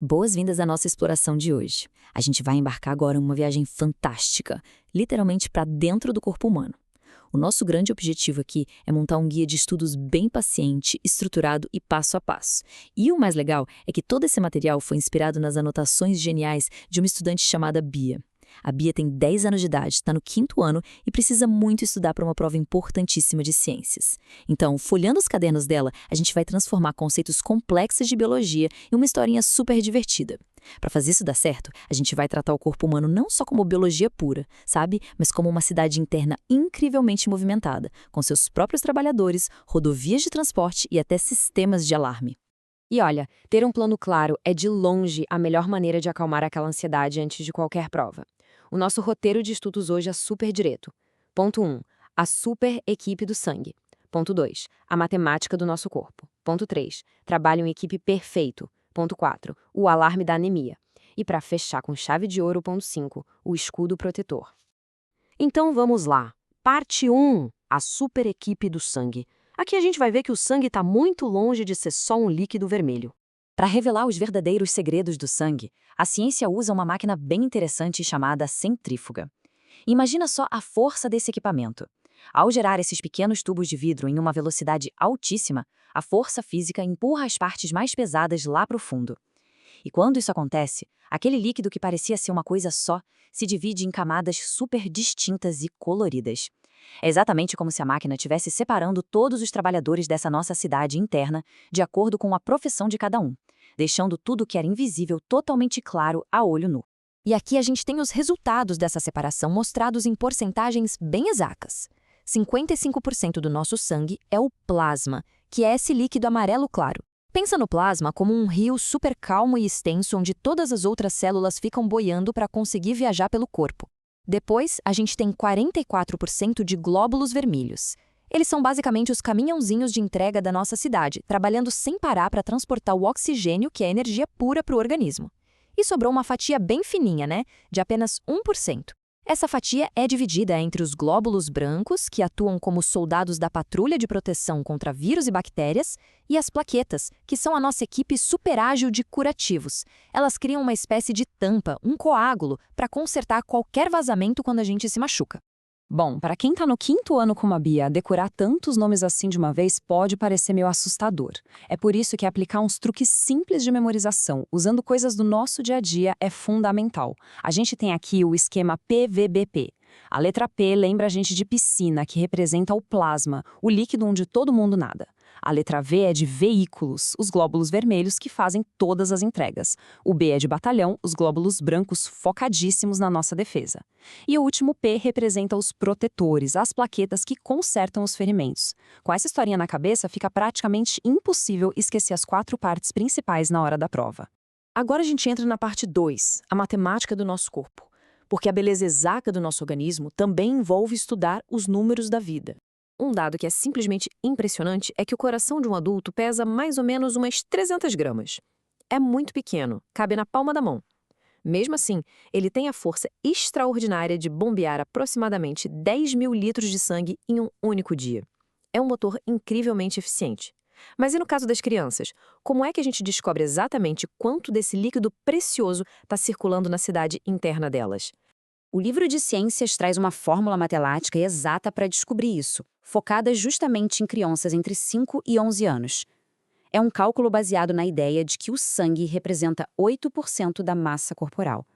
Boas-vindas à nossa exploração de hoje. A gente vai embarcar agora em uma viagem fantástica, literalmente para dentro do corpo humano. O nosso grande objetivo aqui é montar um guia de estudos bem paciente, estruturado e passo a passo. E o mais legal é que todo esse material foi inspirado nas anotações geniais de uma estudante chamada Bia. A Bia tem 10 anos de idade, está no 5º ano e precisa muito estudar para uma prova importantíssima de ciências. Então, folhando os cadernos dela, a gente vai transformar conceitos complexos de biologia em uma historinha super divertida. Para fazer isso dar certo, a gente vai tratar o corpo humano não só como biologia pura, sabe? Mas como uma cidade interna incrivelmente movimentada, com seus próprios trabalhadores, rodovias de transporte e até sistemas de alarme. E olha, ter um plano claro é de longe a melhor maneira de acalmar aquela ansiedade antes de qualquer prova. O nosso roteiro de estudos hoje é super direto. Ponto 1. A super equipe do sangue. Ponto 2. A matemática do nosso corpo. Ponto 3. Trabalho em equipe perfeito. Ponto 4. O alarme da anemia. E para fechar com chave de ouro, ponto 5. O escudo protetor. Então vamos lá. Parte 1. A super equipe do sangue. Aqui a gente vai ver que o sangue está muito longe de ser só um líquido vermelho. Para revelar os verdadeiros segredos do sangue, a ciência usa uma máquina bem interessante chamada centrífuga. Imagina só a força desse equipamento. Ao gerar esses pequenos tubos de vidro em uma velocidade altíssima, a força física empurra as partes mais pesadas lá para o fundo. E quando isso acontece, aquele líquido que parecia ser uma coisa só se divide em camadas super distintas e coloridas. É exatamente como se a máquina estivesse separando todos os trabalhadores dessa nossa cidade interna de acordo com a profissão de cada um, deixando tudo que era invisível totalmente claro a olho nu. E aqui a gente tem os resultados dessa separação mostrados em porcentagens bem exatas. 55% do nosso sangue é o plasma, que é esse líquido amarelo claro. Pensa no plasma como um rio super calmo e extenso onde todas as outras células ficam boiando para conseguir viajar pelo corpo. Depois, a gente tem 44% de glóbulos vermelhos. Eles são basicamente os caminhãozinhos de entrega da nossa cidade, trabalhando sem parar para transportar o oxigênio, que é energia pura para o organismo. E sobrou uma fatia bem fininha, né? De apenas 1%. Essa fatia é dividida entre os glóbulos brancos, que atuam como soldados da patrulha de proteção contra vírus e bactérias, e as plaquetas, que são a nossa equipe super ágil de curativos. Elas criam uma espécie de tampa, um coágulo, para consertar qualquer vazamento quando a gente se machuca. Bom, para quem está no 5º ano como a Bia, decorar tantos nomes assim de uma vez pode parecer meio assustador. É por isso que aplicar uns truques simples de memorização, usando coisas do nosso dia a dia, é fundamental. A gente tem aqui o esquema PVBP. A letra P lembra a gente de piscina, que representa o plasma, o líquido onde todo mundo nada. A letra V é de veículos, os glóbulos vermelhos que fazem todas as entregas. O B é de batalhão, os glóbulos brancos focadíssimos na nossa defesa. E o último P representa os protetores, as plaquetas que consertam os ferimentos. Com essa historinha na cabeça, fica praticamente impossível esquecer as 4 partes principais na hora da prova. Agora a gente entra na parte 2, a matemática do nosso corpo. Porque a beleza exata do nosso organismo também envolve estudar os números da vida. Um dado que é simplesmente impressionante é que o coração de um adulto pesa mais ou menos umas 300 gramas. É muito pequeno, cabe na palma da mão. Mesmo assim, ele tem a força extraordinária de bombear aproximadamente 10 mil litros de sangue em um único dia. É um motor incrivelmente eficiente. Mas e no caso das crianças? Como é que a gente descobre exatamente quanto desse líquido precioso está circulando na cidade interna delas? O livro de ciências traz uma fórmula matemática exata para descobrir isso, focada justamente em crianças entre 5 e 11 anos. É um cálculo baseado na ideia de que o sangue representa 8% da massa corporal.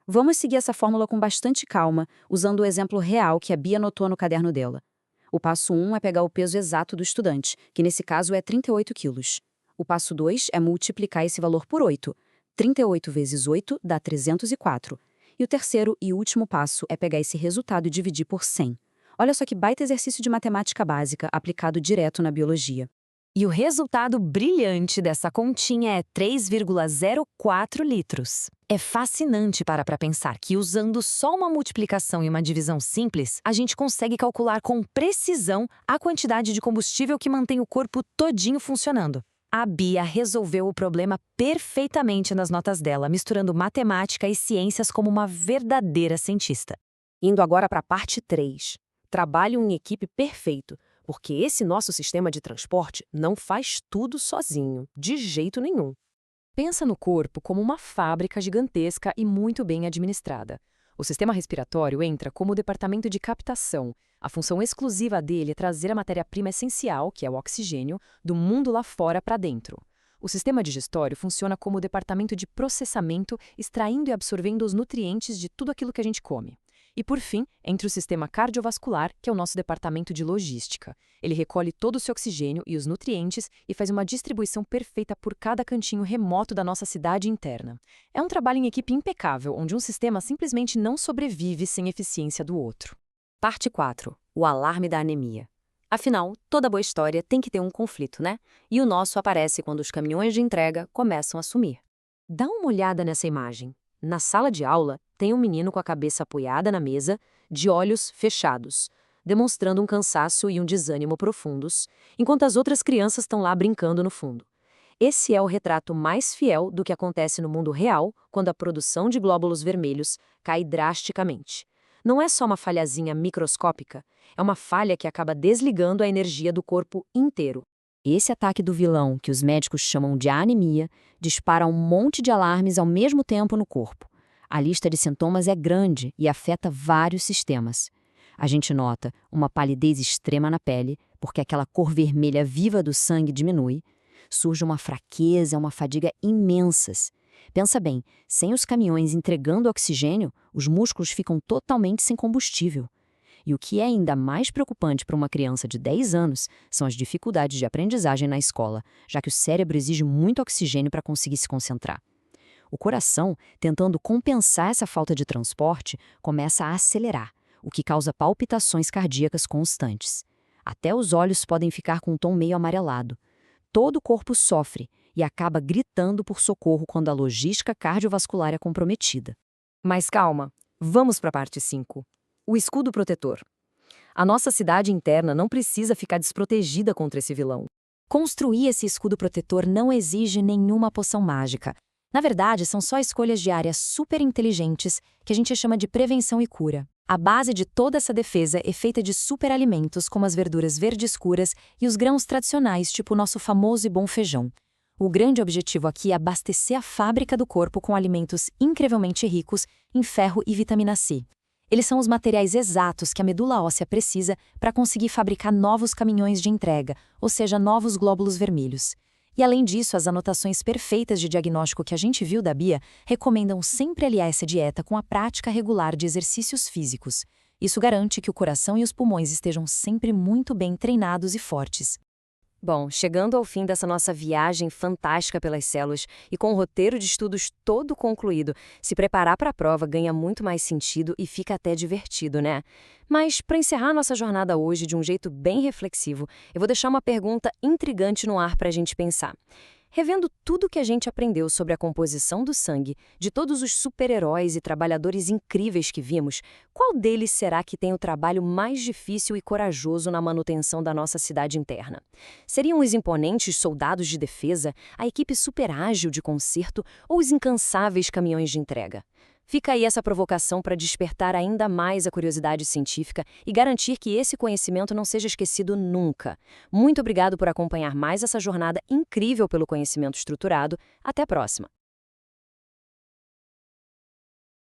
Vamos seguir essa fórmula com bastante calma, usando o exemplo real que a Bia anotou no caderno dela. O passo 1 é pegar o peso exato do estudante, que nesse caso é 38 quilos. O passo 2 é multiplicar esse valor por 8. 38 vezes 8 dá 304. E o terceiro e último passo é pegar esse resultado e dividir por 100. Olha só que baita exercício de matemática básica aplicado direto na biologia. E o resultado brilhante dessa continha é 3,04 litros. É fascinante para pensar que usando só uma multiplicação e uma divisão simples, a gente consegue calcular com precisão a quantidade de combustível que mantém o corpo todinho funcionando. A Bia resolveu o problema perfeitamente nas notas dela, misturando matemática e ciências como uma verdadeira cientista. Indo agora para a parte 3. Trabalho em equipe perfeito, porque esse nosso sistema de transporte não faz tudo sozinho, de jeito nenhum. Pensa no corpo como uma fábrica gigantesca e muito bem administrada. O sistema respiratório entra como o departamento de captação. A função exclusiva dele é trazer a matéria-prima essencial, que é o oxigênio, do mundo lá fora para dentro. O sistema digestório funciona como o departamento de processamento, extraindo e absorvendo os nutrientes de tudo aquilo que a gente come. E, por fim, entra o sistema cardiovascular, que é o nosso departamento de logística. Ele recolhe todo o seu oxigênio e os nutrientes e faz uma distribuição perfeita por cada cantinho remoto da nossa cidade interna. É um trabalho em equipe impecável, onde um sistema simplesmente não sobrevive sem eficiência do outro. Parte 4. O alarme da anemia. Afinal, toda boa história tem que ter um conflito, né? E o nosso aparece quando os caminhões de entrega começam a sumir. Dá uma olhada nessa imagem. Na sala de aula, tem um menino com a cabeça apoiada na mesa, de olhos fechados, demonstrando um cansaço e um desânimo profundos, enquanto as outras crianças estão lá brincando no fundo. Esse é o retrato mais fiel do que acontece no mundo real quando a produção de glóbulos vermelhos cai drasticamente. Não é só uma falhazinha microscópica, é uma falha que acaba desligando a energia do corpo inteiro. Esse ataque do vilão, que os médicos chamam de anemia, dispara um monte de alarmes ao mesmo tempo no corpo. A lista de sintomas é grande e afeta vários sistemas. A gente nota uma palidez extrema na pele, porque aquela cor vermelha viva do sangue diminui. Surge uma fraqueza, uma fadiga imensas. Pensa bem, sem os caminhões entregando oxigênio, os músculos ficam totalmente sem combustível. E o que é ainda mais preocupante para uma criança de 10 anos são as dificuldades de aprendizagem na escola, já que o cérebro exige muito oxigênio para conseguir se concentrar. O coração, tentando compensar essa falta de transporte, começa a acelerar, o que causa palpitações cardíacas constantes. Até os olhos podem ficar com um tom meio amarelado. Todo o corpo sofre e acaba gritando por socorro quando a logística cardiovascular é comprometida. Mas calma, vamos para a parte 5. O escudo protetor. A nossa cidade interna não precisa ficar desprotegida contra esse vilão. Construir esse escudo protetor não exige nenhuma poção mágica. Na verdade, são só escolhas diárias super inteligentes que a gente chama de prevenção e cura. A base de toda essa defesa é feita de superalimentos como as verduras verdes escuras e os grãos tradicionais, tipo o nosso famoso e bom feijão. O grande objetivo aqui é abastecer a fábrica do corpo com alimentos incrivelmente ricos em ferro e vitamina C. Eles são os materiais exatos que a medula óssea precisa para conseguir fabricar novos caminhões de entrega, ou seja, novos glóbulos vermelhos. E além disso, as anotações perfeitas de diagnóstico que a gente viu da Bia recomendam sempre aliar essa dieta com a prática regular de exercícios físicos. Isso garante que o coração e os pulmões estejam sempre muito bem treinados e fortes. Bom, chegando ao fim dessa nossa viagem fantástica pelas células e com o roteiro de estudos todo concluído, se preparar para a prova ganha muito mais sentido e fica até divertido, né? Mas, para encerrar nossa jornada hoje de um jeito bem reflexivo, eu vou deixar uma pergunta intrigante no ar para a gente pensar. Revendo tudo o que a gente aprendeu sobre a composição do sangue, de todos os super-heróis e trabalhadores incríveis que vimos, qual deles será que tem o trabalho mais difícil e corajoso na manutenção da nossa cidade interna? Seriam os imponentes soldados de defesa, a equipe super ágil de conserto ou os incansáveis caminhões de entrega? Fica aí essa provocação para despertar ainda mais a curiosidade científica e garantir que esse conhecimento não seja esquecido nunca. Muito obrigado por acompanhar mais essa jornada incrível pelo conhecimento estruturado. Até a próxima!